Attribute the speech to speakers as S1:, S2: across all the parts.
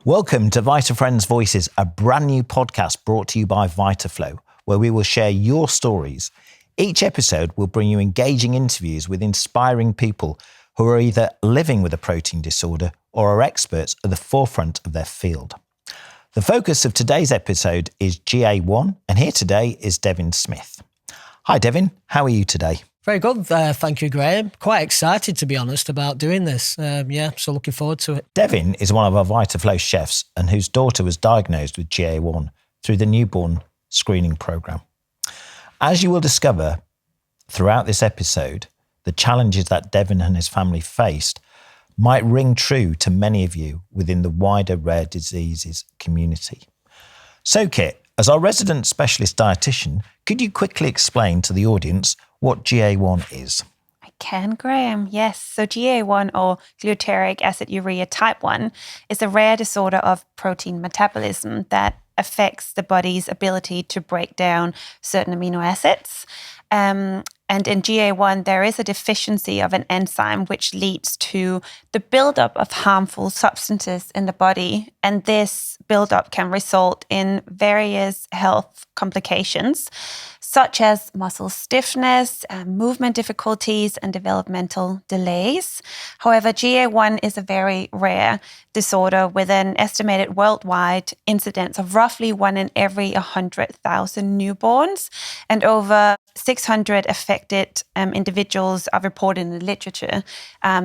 S1: Welcome to VitaFriends Voices, a brand new podcast brought to you by Vitaflo, where we will share your stories. Each episode will bring you engaging interviews with inspiring people who are either living with a protein disorder or are experts at the forefront of their field. The focus of today's episode is GA1, and here today is Devin Smith. Hi Devin, how are you today?
S2: Very good, thank you, Graham. Quite excited, to be honest, about doing this. So looking forward to it.
S1: Devin is one of our Vitaflo chefs and whose daughter was diagnosed with GA1 through the newborn screening programme. As you will discover throughout this episode, the challenges that Devin and his family faced might ring true to many of you within the wider rare diseases community. So Kit, as our resident specialist dietitian, could you quickly explain to the audience what GA1 is?
S3: I can, Graham. Yes. So GA1, or glutaric acid urea type 1, is a rare disorder of protein metabolism that affects the body's ability to break down certain amino acids. And in GA1, there is a deficiency of an enzyme which leads to the buildup of harmful substances in the body. And this buildup can result in various health complications, such as muscle stiffness, movement difficulties, and developmental delays. However, GA1 is a very rare disorder with an estimated worldwide incidence of roughly 1 in every 100,000 newborns, and over 600 affected individuals are reported in the literature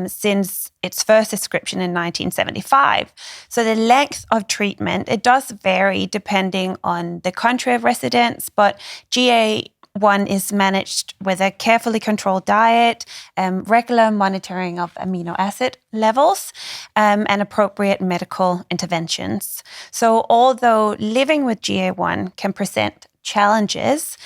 S3: since its first description in 1975. So the length of treatment, it does vary depending on the country of residence, but GA1 is managed with a carefully controlled diet, regular monitoring of amino acid levels, and appropriate medical interventions. So although living with GA1 can present challenges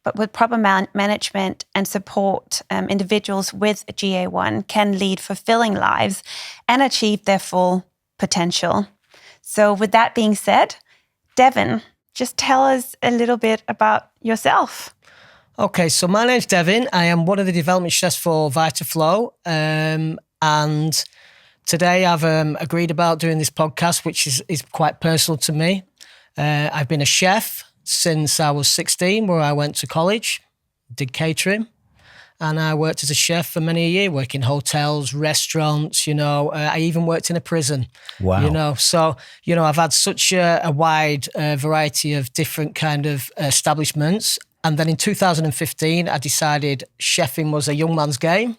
S3: but with proper management and support, individuals with GA1 can lead fulfilling lives and achieve their full potential. So with that being said, Devin, just tell us a little bit about yourself.
S2: Okay, so my name's Devin. I am one of the development chefs for Vitaflo, and today I've agreed about doing this podcast, which is quite personal to me. I've been a chef since I was 16, where I went to college, did catering, and I worked as a chef for many a year, working in hotels, restaurants, I even worked in a prison.
S1: Wow.
S2: So I've had such a wide variety of different kind of establishments. And then in 2015, I decided chefing was a young man's game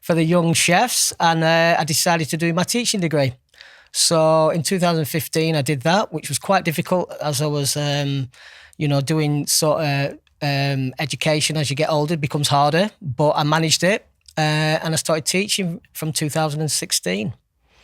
S2: for the young chefs, and I decided to do my teaching degree. So in 2015, I did that, which was quite difficult as I was, doing sort of education. As you get older, it becomes harder, but I managed it, and I started teaching from 2016.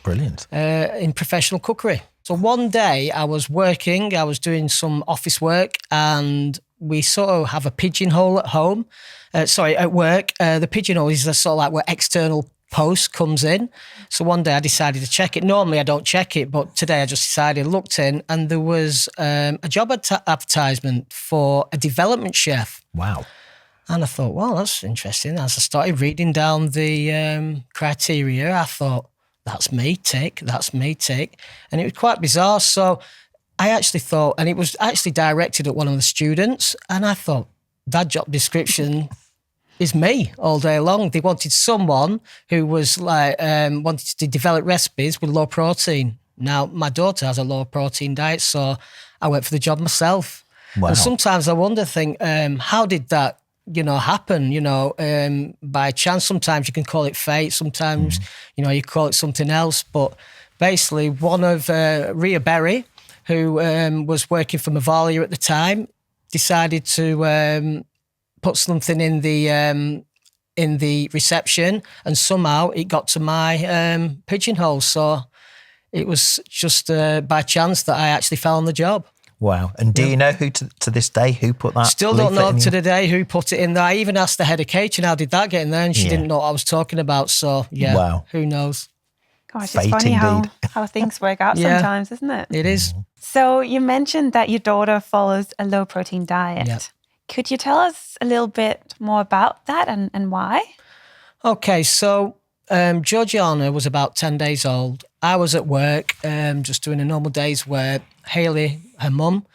S1: Brilliant.
S2: In professional cookery. So one day I was doing some office work, and we sort of have a pigeonhole at home. At work. The pigeonhole is a sort of like where external post comes in. So one day I decided to check it. Normally I don't check it, but today I just decided, looked in, and there was a job advertisement for a development chef.
S1: Wow.
S2: And I thought, well, that's interesting. As I started reading down the criteria, I thought, that's me, tick. And it was quite bizarre. So I actually thought, and it was actually directed at one of the students, and I thought, that job description is me all day long. They wanted someone who was like, wanted to develop recipes with low protein. Now, my daughter has a low protein diet, so I went for the job myself.
S1: Wow.
S2: And sometimes I think, how did that, happen, by chance? Sometimes you can call it fate. Sometimes, you call it something else. But basically, one of Rhea Berry, who was working for Mavalia at the time, decided to put something in the reception, and somehow it got to my pigeonhole. So it was just by chance that I actually fell on the job.
S1: Wow. And do you know who to this day who put that?
S2: Still don't know to the day who put it in there. I even asked the head of catering, how did that get in there? And she didn't know what I was talking about. So yeah, wow. Who knows?
S3: Gosh,
S1: Fate
S3: it's funny
S1: indeed.
S3: how things work out sometimes, isn't it?
S2: It is.
S3: So you mentioned that your daughter follows a low protein diet.
S2: Yep.
S3: Could you tell us a little bit more about that and why?
S2: Okay, so Georgiana was about 10 days old, I was at work, just doing a normal day's work. Hayley, her mum,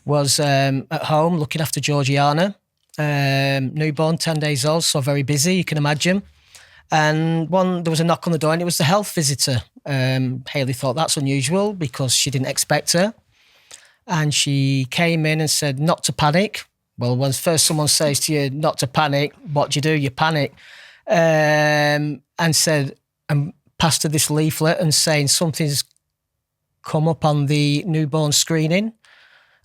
S2: was at home looking after Georgiana, newborn, 10 days old, so very busy, you can imagine. And there was a knock on the door and it was the health visitor. Hayley thought that's unusual because she didn't expect her. And she came in and said, not to panic. Well, when first someone says to you, not to panic, what do? You panic. And passed her this leaflet and saying something's come up on the newborn screening,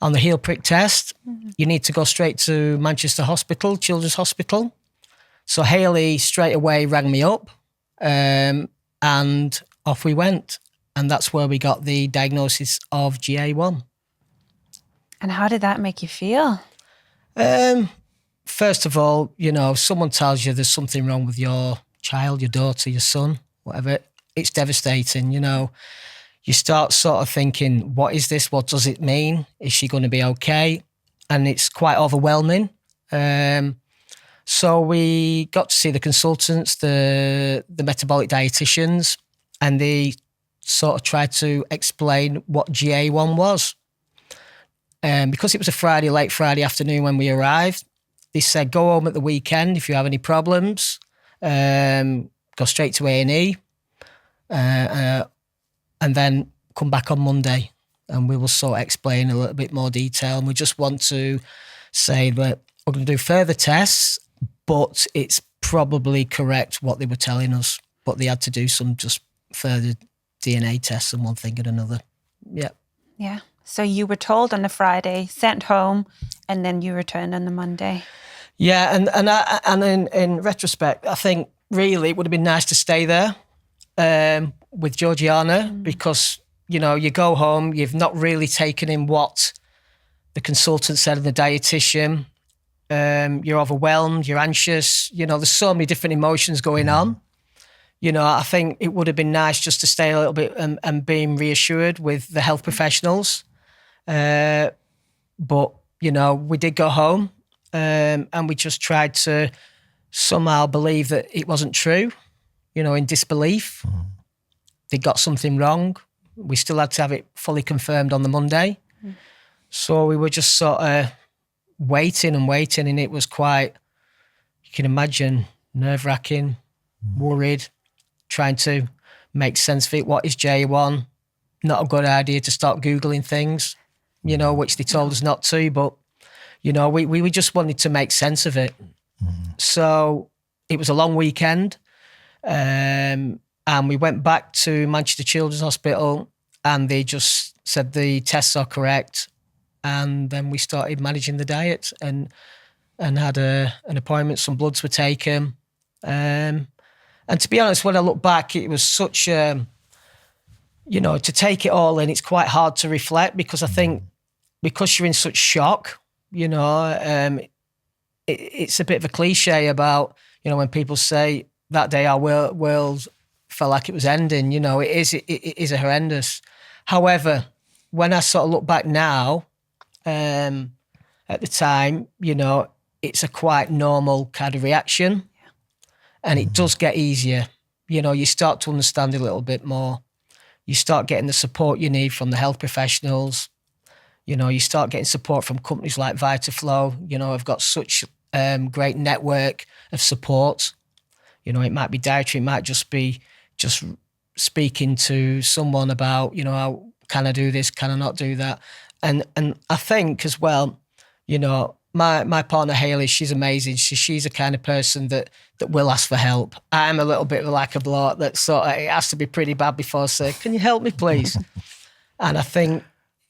S2: on the heel prick test. Mm-hmm. You need to go straight to Manchester Hospital, Children's Hospital. So Hayley straight away rang me up and off we went. And that's where we got the diagnosis of GA1.
S3: And how did that make you feel?
S2: First of all, someone tells you there's something wrong with your child, your daughter, your son, whatever. It's devastating, You start sort of thinking, what is this? What does it mean? Is she going to be okay? And it's quite overwhelming. So we got to see the consultants, the metabolic dietitians, and they sort of tried to explain what GA1 was. Because it was a late Friday afternoon when we arrived, they said, go home at the weekend if you have any problems, go straight to A&E, and then come back on Monday and we will sort of explain a little bit more detail. And we just want to say that we're going to do further tests, but it's probably correct what they were telling us, but they had to do some just further DNA tests and one thing and another. Yeah.
S3: Yeah. So you were told on the Friday, sent home, and then you returned on the Monday.
S2: Yeah, and in retrospect, I think really it would have been nice to stay there with Georgiana because, you go home, you've not really taken in what the consultant said and the dietitian. You're overwhelmed, you're anxious. There's so many different emotions going on. I think it would have been nice just to stay a little bit and being reassured with the health professionals. But, we did go home and we just tried to somehow believe that it wasn't true, in disbelief. Mm. They got something wrong. We still had to have it fully confirmed on the Monday. Mm. So we were just sort of waiting, and it was quite, you can imagine, nerve-wracking, worried, trying to make sense of it. What is J1? Not a good idea to start Googling things, which they told us not to, but, we just wanted to make sense of it. Mm. So it was a long weekend, and we went back to Manchester Children's Hospital and they just said the tests are correct. And then we started managing the diet and had an appointment. Some bloods were taken. And to be honest, when I look back, it was such, to take it all in, it's quite hard to reflect because I think because you're in such shock, it's a bit of a cliche about, when people say that day our world felt like it was ending, it is a horrendous. However, when I sort of look back now, at the time, it's a quite normal kind of reaction and it does get easier. You start to understand it a little bit more. You start getting the support you need from the health professionals. You start getting support from companies like Vitaflo. I've got such great network of support. It might be dietary, it might just be just speaking to someone about, how can I do this, can I not do that? And I think as well, my partner Hayley, she's amazing. She's a kind of person that will ask for help. I'm a little bit like a bloke that sort of, it has to be pretty bad before I say, can you help me please? And I think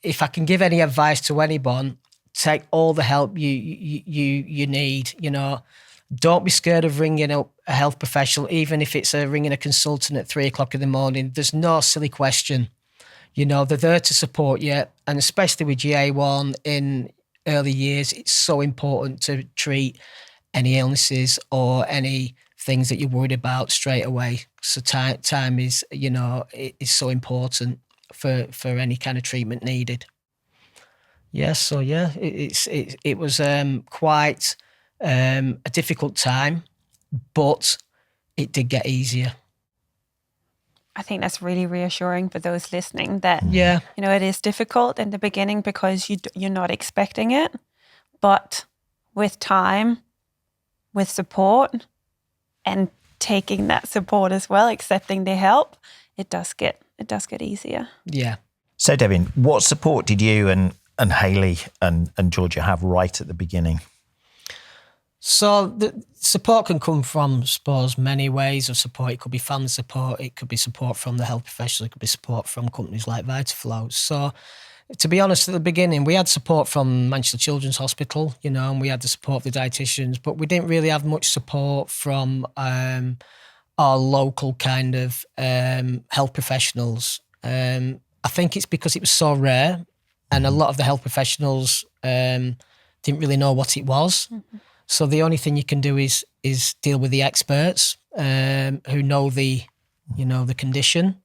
S2: if I can give any advice to anyone, take all the help you need, Don't be scared of ringing up a health professional, even if it's ringing a consultant at 3:00 in the morning. There's no silly question. They're there to support you. And especially with GA1 in early years, it's so important to treat any illnesses or any things that you're worried about straight away. So time is, is so important for any kind of treatment needed. Yes, so yeah, it was quite a difficult time, but it did get easier.
S3: I think that's really reassuring for those listening that,
S2: Yeah.
S3: you know, it is difficult in the beginning because you're not expecting it. But with time, with support, and taking that support as well, accepting the help, it does get easier.
S2: Yeah.
S1: So, Devin, what support did you and Hayley and Georgia have right at the beginning?
S2: So the support can come from, I suppose, many ways of support. It could be family support, it could be support from the health professionals, it could be support from companies like Vitaflo. So to be honest, at the beginning, we had support from Manchester Children's Hospital, you know, and we had the support of the dietitians, but we didn't really have much support from our local kind of health professionals. I think it's because it was so rare, and a lot of the health professionals didn't really know what it was. Mm-hmm. So the only thing you can do is deal with the experts who know the condition.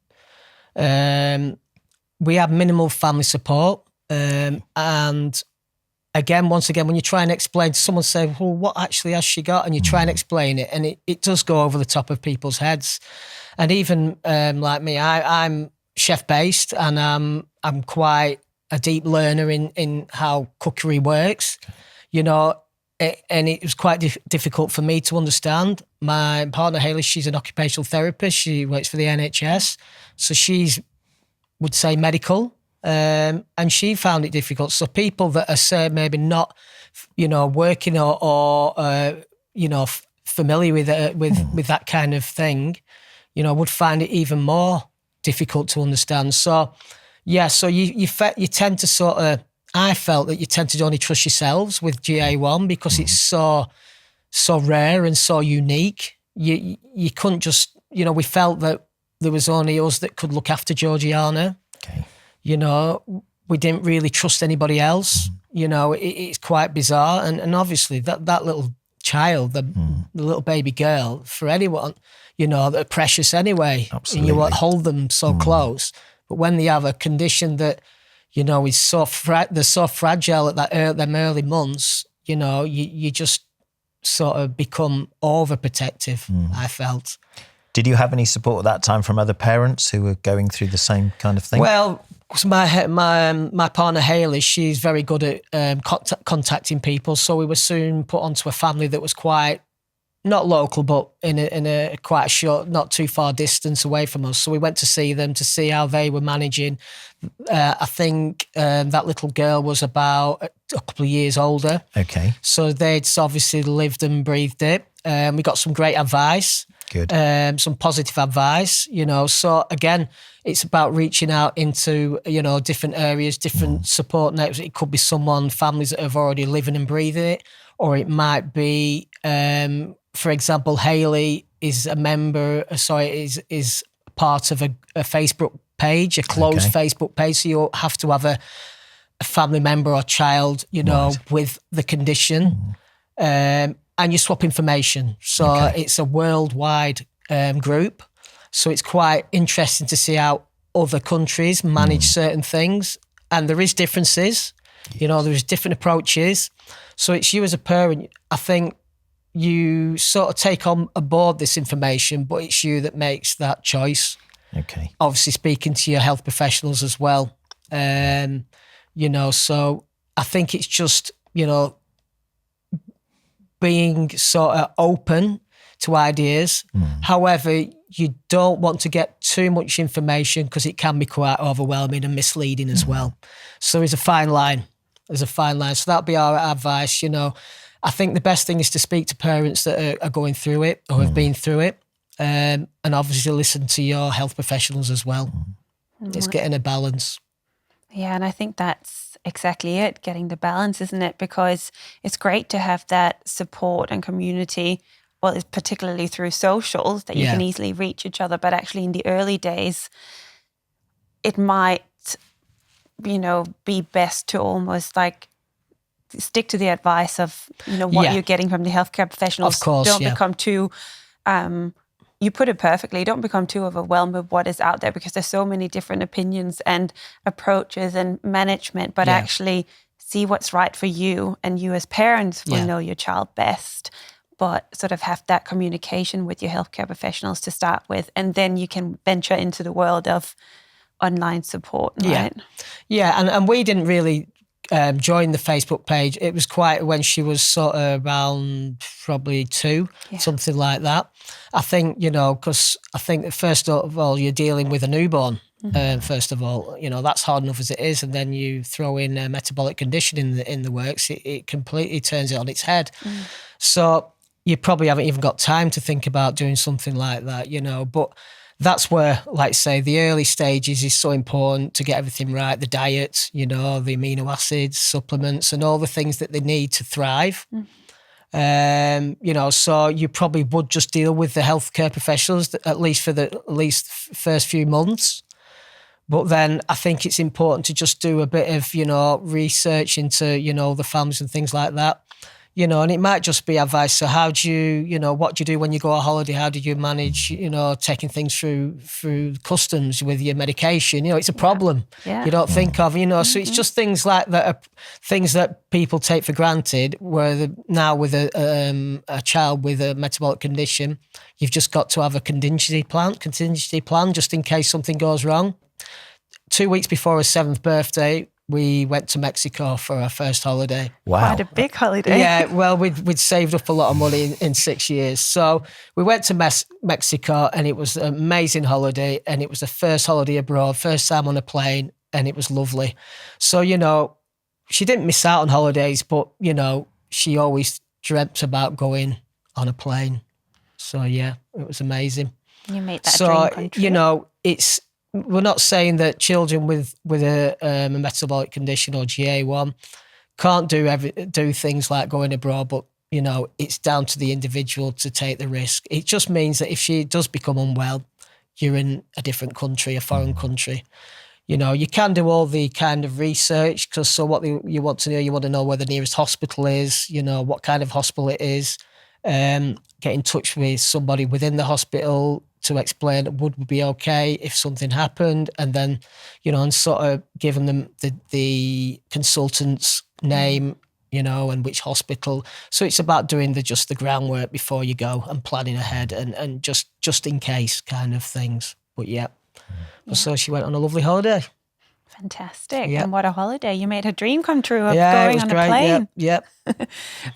S2: We have minimal family support, and once again, when you try and explain, someone say, "Well, what actually has she got?" and you try and explain it, and it does go over the top of people's heads. And even like me, I'm chef based, and I'm quite a deep learner in how cookery works, you know. And it was quite difficult for me to understand. My partner, Hayley, she's an occupational therapist. She works for the NHS. So would say medical, and she found it difficult. So people that are, say, maybe not, you know, working or you know, familiar with that kind of thing, you know, would find it even more difficult to understand. So, yeah, so you tend to sort of, I felt that you tend to only trust yourselves with GA1 because it's so rare and so unique. You couldn't just, you know, we felt that there was only us that could look after Georgiana.
S1: Okay.
S2: You know, we didn't really trust anybody else. You know, it's quite bizarre. And obviously that little child, the little baby girl, for anyone, you know, they're precious anyway.
S1: Absolutely.
S2: And you hold them so close. But when they have a condition that, you know, is they're so fragile at them early months, you know, you just sort of become overprotective, I felt.
S1: Did you have any support at that time from other parents who were going through the same kind of thing?
S2: Well, my partner Hayley, she's very good at contacting people. So we were soon put onto a family that was quite, not local, but in a quite a short, not too far distance away from us. So we went to see them to see how they were managing. I think that little girl was about a couple of years older.
S1: Okay.
S2: So they'd obviously lived and breathed it. We got some great advice.
S1: Good.
S2: Some positive advice, you know. So again, it's about reaching out into, you know, different areas, different support networks. It could be families that have already living and breathing it, or it might be, for example, Hayley is a member. Is part of a Facebook page, a closed Facebook page. So you'll have to have a family member or child, you know, with the condition. And you swap information. So it's a worldwide group. So it's quite interesting to see how other countries manage certain things. And there is differences, you know, there is different approaches. So it's you as a parent, I think you sort of take on aboard this information, but it's you that makes that choice.
S1: Okay.
S2: Obviously speaking to your health professionals as well. You know, so I think it's just, you know, being sort of open to ideas. However, you don't want to get too much information because it can be quite overwhelming and misleading as well. So there's a fine line. So that'd be our advice, you know. I think the best thing is to speak to parents that are going through it or have been through it, and obviously listen to your health professionals as well. It's getting a balance.
S3: Yeah, and I think that's exactly it, getting the balance, isn't it? Because it's great to have that support and community, well, it's particularly through socials that you can easily reach each other. But actually in the early days, it might, you know, be best to almost like stick to the advice of, you know, what you're getting from the healthcare professionals.
S2: Of course,
S3: don't become too, you put it perfectly, don't become too overwhelmed with what is out there because there's so many different opinions and approaches and management, but actually see what's right for you, and you as parents will know your child best. but sort of have that communication with your healthcare professionals to start with, and then you can venture into the world of online support, right?
S2: Yeah, and we didn't really join the Facebook page. It was quite when she was sort of around probably 2, something like that. I think, because I think that first of all, you're dealing with a newborn. First of all, that's hard enough as it is, and then you throw in a metabolic condition in the works. It completely turns it on its head. So you probably haven't even got time to think about doing something like that, But that's where, like say, the early stages is so important to get everything right. The diet, the amino acids, supplements, and all the things that they need to thrive. So you probably would just deal with the healthcare professionals at least for the first few months. But then I think it's important to just do a bit of, research into, the families and things like that. And it might just be advice. So how do you, what do you do when you go on holiday? How do you manage, taking things through customs with your medication? It's a problem you don't think of, So it's just things like that, are things that people take for granted, where now with a child with a metabolic condition, you've just got to have a contingency plan just in case something goes wrong. 2 weeks before her 7th birthday, we went to Mexico for our first holiday.
S1: Wow.
S3: Quite a big holiday.
S2: Yeah, well, we'd saved up a lot of money in 6 years. So we went to Mexico, and it was an amazing holiday, and it was the first holiday abroad, first time on a plane, and it was lovely. So, she didn't miss out on holidays, but, she always dreamt about going on a plane. So, yeah, it was amazing.
S3: You made that dream come true.
S2: We're not saying that children with a metabolic condition or GA1 can't do things like going abroad, but it's down to the individual to take the risk. It just means that if she does become unwell, you're in a different country, a foreign country. You can do all the kind of research you want to know where the nearest hospital is, what kind of hospital it is, get in touch with somebody within the hospital to explain would be okay if something happened, and then, and sort of giving them the consultant's name, and which hospital. So it's about doing the groundwork before you go and planning ahead and just in case kind of things. But so she went on a lovely holiday.
S3: Fantastic.
S2: Yep.
S3: And what a holiday. You made her dream come true of going on a plane.
S2: Yep.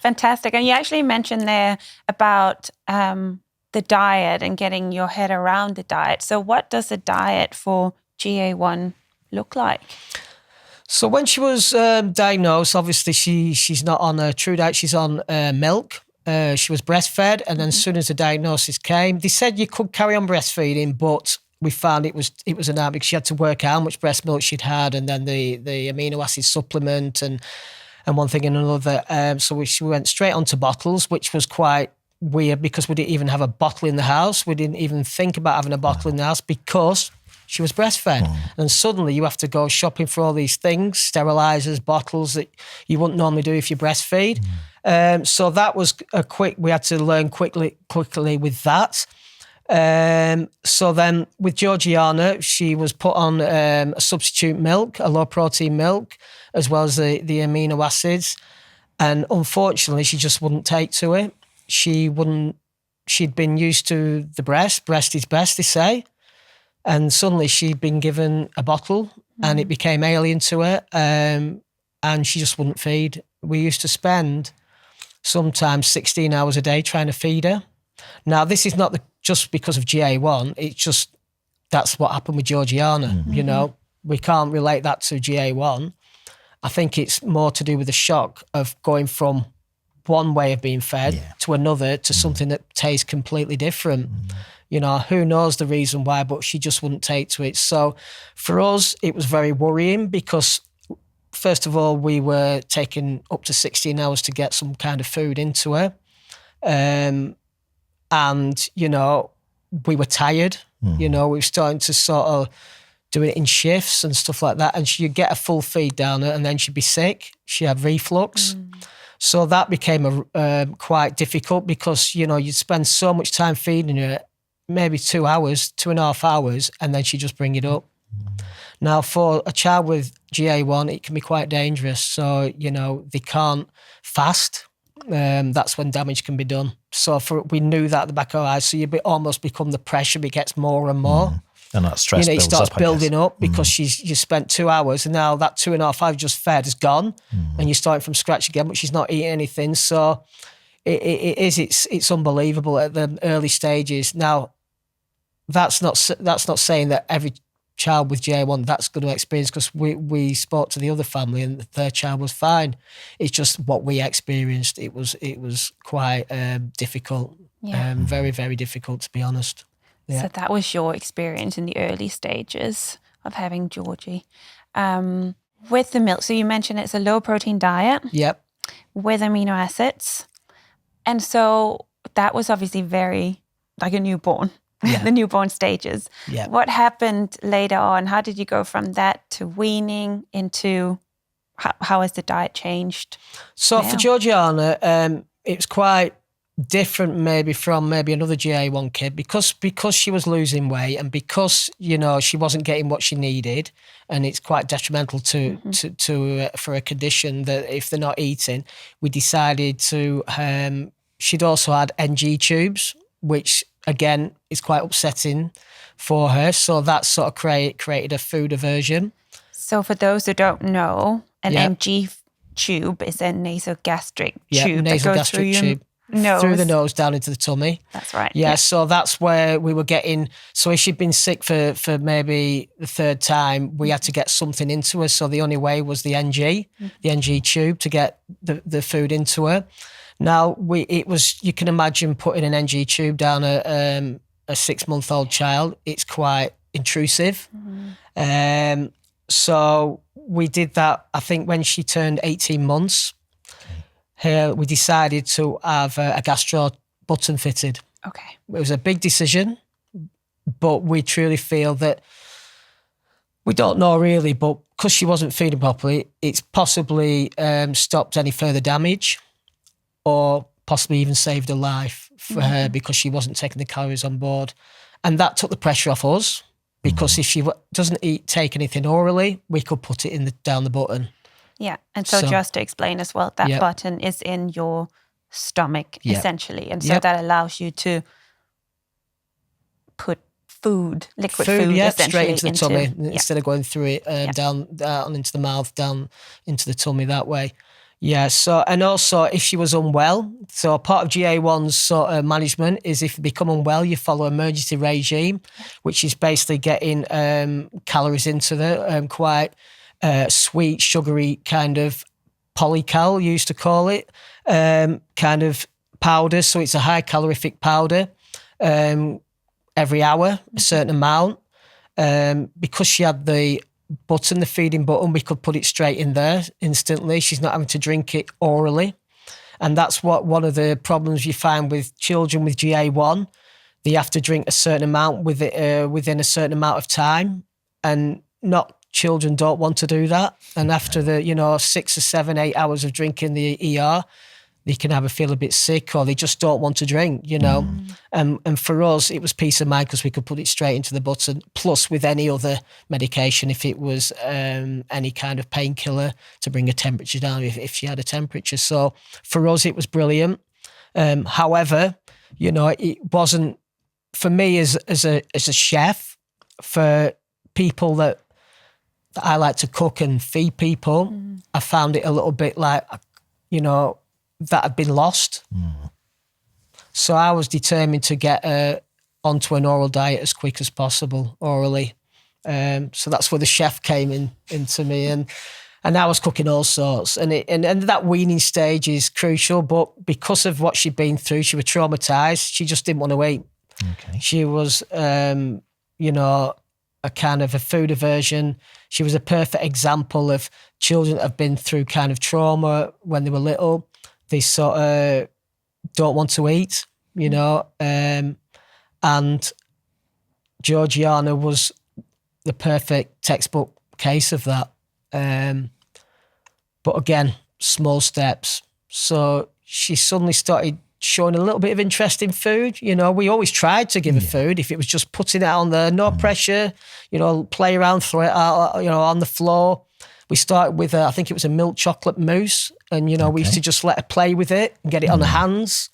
S3: Fantastic. And you actually mentioned there about the diet and getting your head around the diet. So what does a diet for GA1 look like?
S2: So when she was diagnosed, obviously she's not on a true diet. She's on milk. She was breastfed. And then as soon as the diagnosis came, they said you could carry on breastfeeding, but we found it was an art because she had to work out how much breast milk she'd had, and then the amino acid supplement and one thing and another. So we went straight onto bottles, which was quite weird because we didn't even have a bottle in the house. We didn't even think about having a bottle in the house because she was breastfed. And suddenly you have to go shopping for all these things, sterilizers, bottles that you wouldn't normally do if you breastfeed. So that was we had to learn quickly with that. So then with Georgiana, she was put on a substitute milk, a low protein milk, as well as the amino acids. And unfortunately, she just wouldn't take to it. She'd been used to the breast is best, they say. And suddenly she'd been given a bottle and it became alien to her. And she just wouldn't feed. We used to spend sometimes 16 hours a day trying to feed her. Now, this is not just because of GA1. It's just, that's what happened with Georgiana. We can't relate that to GA1. I think it's more to do with the shock of going from one way of being fed to another, to something that tastes completely different. Who knows the reason why, but she just wouldn't take to it. So for us, it was very worrying because, first of all, we were taking up to 16 hours to get some kind of food into her. And, we were tired. We were starting to sort of do it in shifts and stuff like that. And she'd get a full feed down her and then she'd be sick. She had reflux. So that became quite difficult because, you'd spend so much time feeding her, maybe 2.5 hours, and then she'd just bring it up. Now, for a child with GA1, it can be quite dangerous. So, they can't fast. that's when damage can be done. So we knew that at the back of our eyes. So almost become the pressure, it gets more and more.
S1: And that stress
S2: it
S1: builds
S2: starts
S1: up,
S2: building up because you spent 2 hours and now that 2.5 hours just fed is gone and you're starting from scratch again, but she's not eating anything. So it's unbelievable at the early stages. Now, that's not saying that every child with GA1 that's going to experience, because we spoke to the other family and their child was fine. It's just what we experienced. It was quite difficult. Very, very difficult, to be honest. Yeah.
S3: So that was your experience in the early stages of having Georgie. With the milk, so you mentioned it's a low protein diet.
S2: Yep.
S3: With amino acids. And so that was obviously very like a newborn. The newborn stages.
S2: Yeah.
S3: What happened later on? How did you go from that to weaning into how has the diet changed?
S2: So
S3: now?
S2: For Georgiana, it was quite different maybe from another GA1 kid because she was losing weight and because, she wasn't getting what she needed, and it's quite detrimental to for a condition that if they're not eating, we decided to, she'd also had NG tubes, which again is quite upsetting for her. So that sort of created a food aversion.
S3: So for those who don't know, an NG tube is a nasogastric tube that goes through your nose.
S2: Through the nose down into the tummy.
S3: That's right.
S2: Yeah, so that's where we were getting, so if she'd been sick for maybe the third time, we had to get something into her. So the only way was the NG tube to get the food into her. Now, you can imagine putting an NG tube down a 6-month-old child. It's quite intrusive. So we did that, I think, when she turned 18 months. We decided to have a gastro button fitted.
S3: Okay.
S2: It was a big decision, but we truly feel that, we don't know really, but because she wasn't feeding properly, it's possibly stopped any further damage, or possibly even saved her life for her because she wasn't taking the calories on board. And that took the pressure off us, because if she doesn't take anything orally, we could put it down the button.
S3: Yeah, and so just to explain as well, that button is in your stomach, essentially. And so that allows you to put liquid food essentially
S2: straight into the tummy instead of going through it down into the mouth, down into the tummy that way. Yeah, so, and also if she was unwell, so part of GA1's sort of management is if you become unwell, you follow emergency regime, which is basically getting calories into the quite sweet, sugary kind of polycal, used to call it, kind of powder. So it's a high calorific powder every hour, a certain amount. Because she had the feeding button, we could put it straight in there instantly. She's not having to drink it orally. And that's one of the problems you find with children with GA1. They have to drink a certain amount within a certain amount of time. And children don't want to do that. And after the, 6 or 7, 8 hours of drinking the ER, they can feel a bit sick, or they just don't want to drink, And for us, it was peace of mind because we could put it straight into the button, plus with any other medication, if it was any kind of painkiller to bring her temperature down, if she had a temperature. So for us, it was brilliant. However, it wasn't, for me as a chef, for people that I like to cook and feed people, I found it a little bit like, that had been lost. So I was determined to get onto an oral diet as quick as possible, orally. So that's where the chef came into me, and I was cooking all sorts. And that weaning stage is crucial, but because of what she'd been through, she was traumatized. She just didn't want to eat. Okay. She was, a kind of a food aversion. She was a perfect example of children that have been through kind of trauma when they were little. They sort of don't want to eat, and Georgiana was the perfect textbook case of that. But again, small steps. So she suddenly started showing a little bit of interest in food. We always tried to give her food. If it was just putting it on there, no pressure, play around, throw it out, on the floor. We started with, I think it was a milk chocolate mousse. And, you know, we used to just let her play with it and get it on her hands.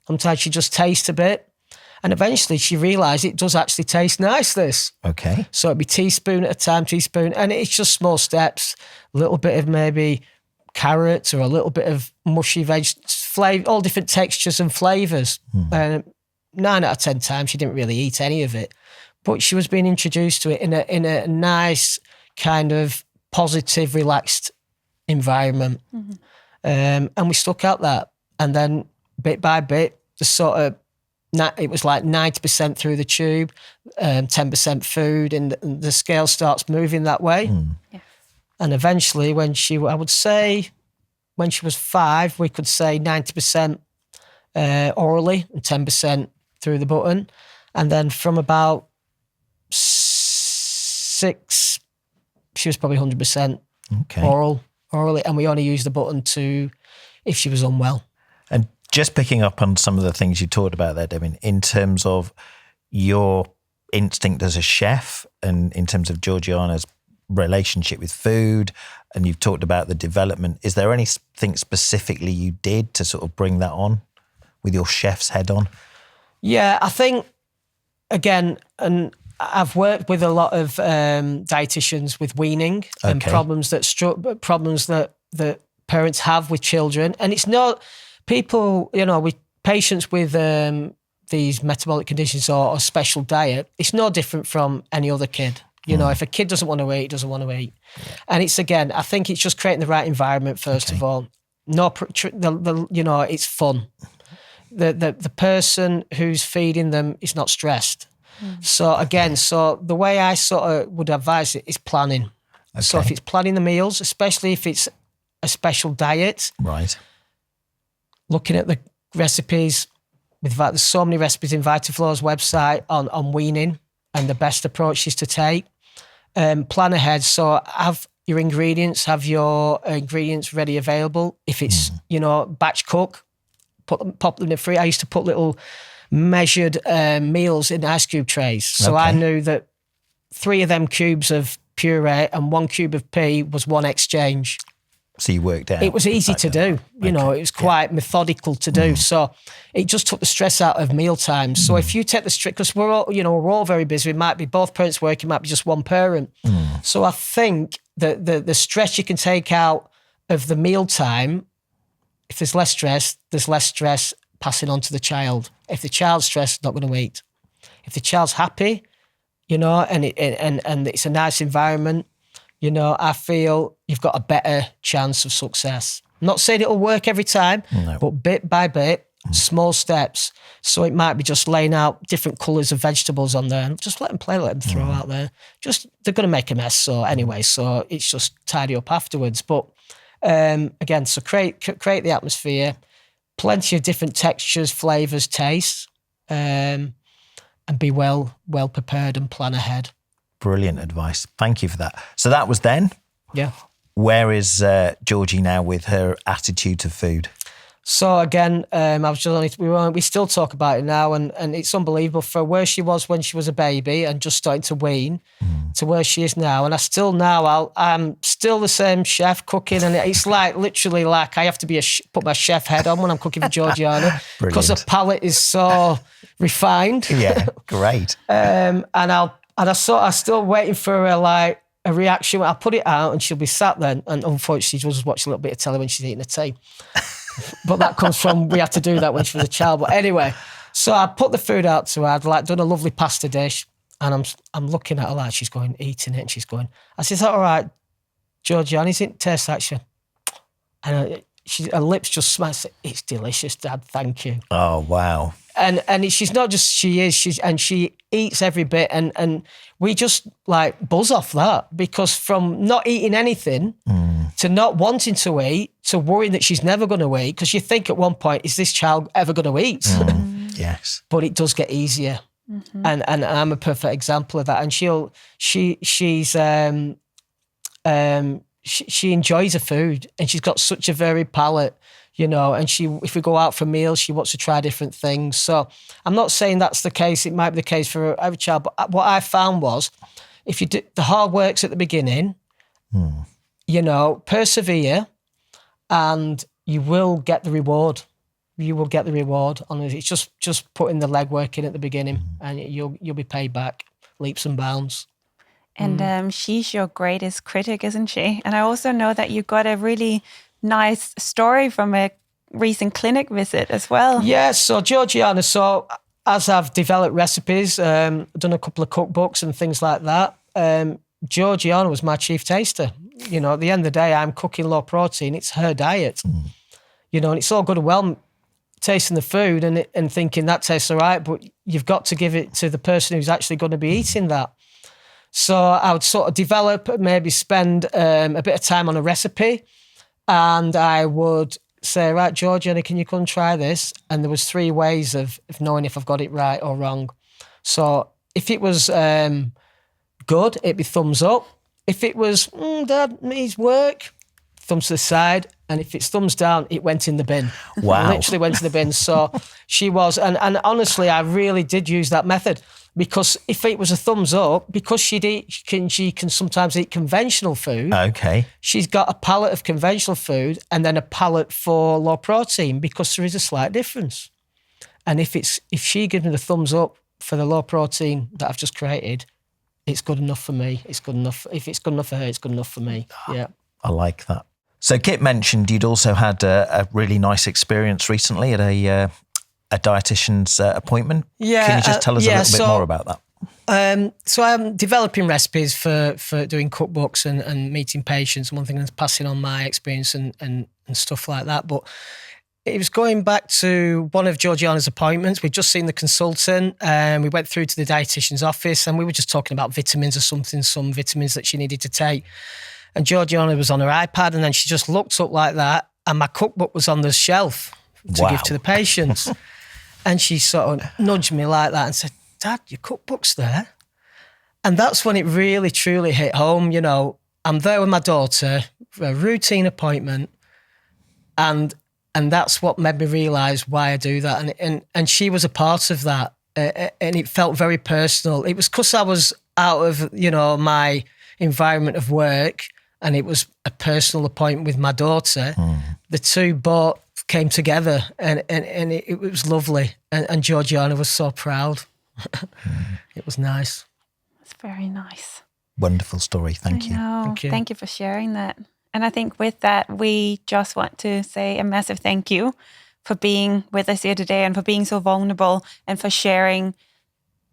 S2: Sometimes she'd just taste a bit. And eventually she realised it does actually taste nice, this.
S1: Okay.
S2: So it'd be teaspoon at a time, teaspoon. And it's just small steps, a little bit of maybe carrots or a little bit of mushy flavor, all different textures and flavours. 9 out of 10 times she didn't really eat any of it. But she was being introduced to it in a nice kind of positive, relaxed environment. And we stuck out that. And then bit by bit, it was like 90% through the tube, 10% food, and the scale starts moving that way.
S3: Yeah.
S2: And eventually when she was 5, we could say 90% orally and 10% through the button. And then from about 6, she was probably 100% orally, and we only used the button if she was unwell.
S1: And just picking up on some of the things you talked about there, Devin, in terms of your instinct as a chef and in terms of Georgiana's relationship with food, and you've talked about the development, is there anything specifically you did to sort of bring that on with your chef's head on? Yeah,
S2: I think, again, and I've worked with a lot of dietitians with weaning and problems that parents have with children. And it's not people, you know, with patients with these metabolic conditions or special diet, it's no different from any other kid. You know, if a kid doesn't want to eat, doesn't want to eat. And it's, again, I think it's just creating the right environment, first of all. You know, it's fun. The person who's feeding them is not stressed. So again, the way I sort of would advise it is planning. So if it's planning the meals, especially if it's a special diet,
S1: right?
S2: Looking at the recipes, there's so many recipes in Vitaflo's website on weaning and the best approaches to take. Plan ahead. So have your ingredients ready available. If it's batch cook, pop them in the fridge. I used to put little measured meals in ice cube trays. So I knew that 3 of them cubes of puree and 1 cube of pea was 1 exchange.
S1: So you worked out.
S2: It was easy to do. You know, it was quite methodical to do. So it just took the stress out of meal times. So if you take the stress, because we're all very busy. It might be both parents working, it might be just one parent. So I think that the stress you can take out of the meal time, if there's less stress passing on to the child. If the child's stressed, not going to eat. If the child's happy, you know, and it's a nice environment, you know, I feel you've got a better chance of success. I'm not saying it'll work every time, but bit by bit, small steps. So it might be just laying out different colours of vegetables on there and just let them play, let them throw out there. They're going to make a mess. So it's just tidy up afterwards. But again, so create the atmosphere, plenty of different textures, flavours, tastes, and be well prepared and plan ahead. Brilliant advice. Thank you for that. So that was then. Yeah. Where is Georgie now with her attitude to food? So again, we still talk about it now, and it's unbelievable for where she was when she was a baby and just starting to wean to where she is now. And I'm still the same chef cooking, and it's literally like I have to put my chef head on when I'm cooking for Georgiana because the palate is so refined. Yeah, great. I'm still waiting for a reaction. I'll put it out and she'll be sat there, and unfortunately she'll just watch a little bit of telly when she's eating her tea. But that comes from, we had to do that when she was a child. But anyway, so I put the food out to her. I'd done a lovely pasta dish, and I'm looking at her like she's going, eating it, and she's going, I said, is that all right, Georgiana? Does it taste like she? And her lips just smiled. It's delicious, Dad, thank you. Oh, wow. And she's not just, she eats every bit, and we just buzz off that, because from not eating anything to not wanting to eat to worrying that she's never going to eat, because you think at one point, is this child ever going to eat? Yes. But it does get easier. And I'm a perfect example of that. And she enjoys her food, and she's got such a varied palate. You know, and if we go out for meals, she wants to try different things. So I'm not saying that's the case. It might be the case for every child. But what I found was, if you do the hard works at the beginning, persevere, and you will get the reward. You will get the reward. Honestly, it's just putting the legwork in at the beginning, and you'll be paid back leaps and bounds.
S3: And she's your greatest critic, isn't she? And I also know that you got a really nice story from a recent clinic visit as well.
S2: Yeah, so Georgiana, as I've developed recipes, done a couple of cookbooks and things like that, Georgiana was my chief taster. At the end of the day, I'm cooking low protein. It's her diet. And it's all good and well tasting the food and thinking that tastes all right, but you've got to give it to the person who's actually going to be eating that. So I would sort of develop, maybe spend a bit of time on a recipe, and I would say, right, Georgiana, can you come try this? And there was 3 ways of knowing if I've got it right or wrong. So if it was good, it'd be thumbs up. If it was, Dad, needs work, thumbs to the side. And if it's thumbs down, it went in the bin.
S1: Wow.
S2: It literally went in the bin. So she was, and honestly, I really did use that method, because if it was a thumbs up, because she can sometimes eat conventional food.
S1: Okay.
S2: She's got a palate of conventional food and then a palate for low protein, because there is a slight difference. And if she gives me the thumbs up for the low protein that I've just created, it's good enough for me. It's good enough. If it's good enough for her, it's good enough for me. Yeah.
S1: I like that. So Kit mentioned you'd also had a really nice experience recently at a dietitian's appointment.
S2: Yeah.
S1: Can you just tell us a little bit more about that?
S2: So I'm developing recipes for doing cookbooks and meeting patients, and one thing is passing on my experience and stuff like that. But it was going back to one of Georgiana's appointments. We'd just seen the consultant, and we went through to the dietitian's office, and we were just talking about vitamins or something, some vitamins that she needed to take. And Georgiana was on her iPad, and then she just looked up like that, and my cookbook was on the shelf to give to the patients. And she sort of nudged me like that and said, Dad, your cookbook's there. And that's when it really, truly hit home. I'm there with my daughter for a routine appointment, and that's what made me realise why I do that. And she was a part of that, and it felt very personal. It was because I was out of, my environment of work, and it was a personal appointment with my daughter. The two both came together, and it was lovely. And Georgiana was so proud. It was nice.
S3: It's very nice.
S1: Wonderful story. Thank you.
S3: Thank you. Thank you for sharing that. And I think with that, we just want to say a massive thank you for being with us here today, and for being so vulnerable, and for sharing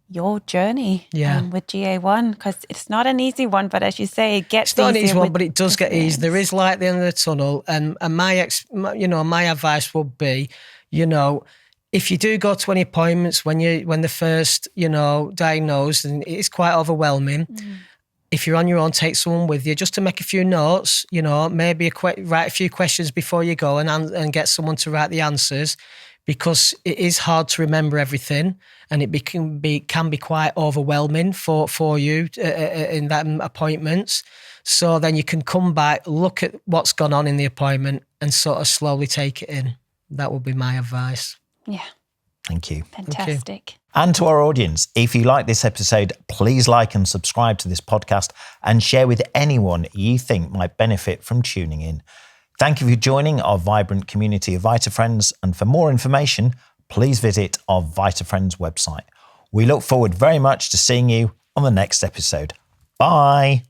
S3: your journey with GA1, because it's not an easy one, but as you say, it gets easier. It's not an easy one,
S2: but it does get easier. There is light at the end of the tunnel, and my advice would be, if you do go to any appointments when they're first, diagnosed, and it's quite overwhelming. If you're on your own, take someone with you just to make a few notes, maybe write a few questions before you go, and get someone to write the answers, because it is hard to remember everything, and it can be quite overwhelming for you in that appointments. So then you can come back, look at what's gone on in the appointment, and sort of slowly take it in. That would be my advice.
S3: Yeah.
S1: Thank you.
S3: Fantastic.
S2: Thank you.
S1: And to our audience, if you like this episode, please like and subscribe to this podcast, and share with anyone you think might benefit from tuning in. Thank you for joining our vibrant community of VitaFriends, and for more information, please visit our VitaFriends website. We look forward very much to seeing you on the next episode. Bye.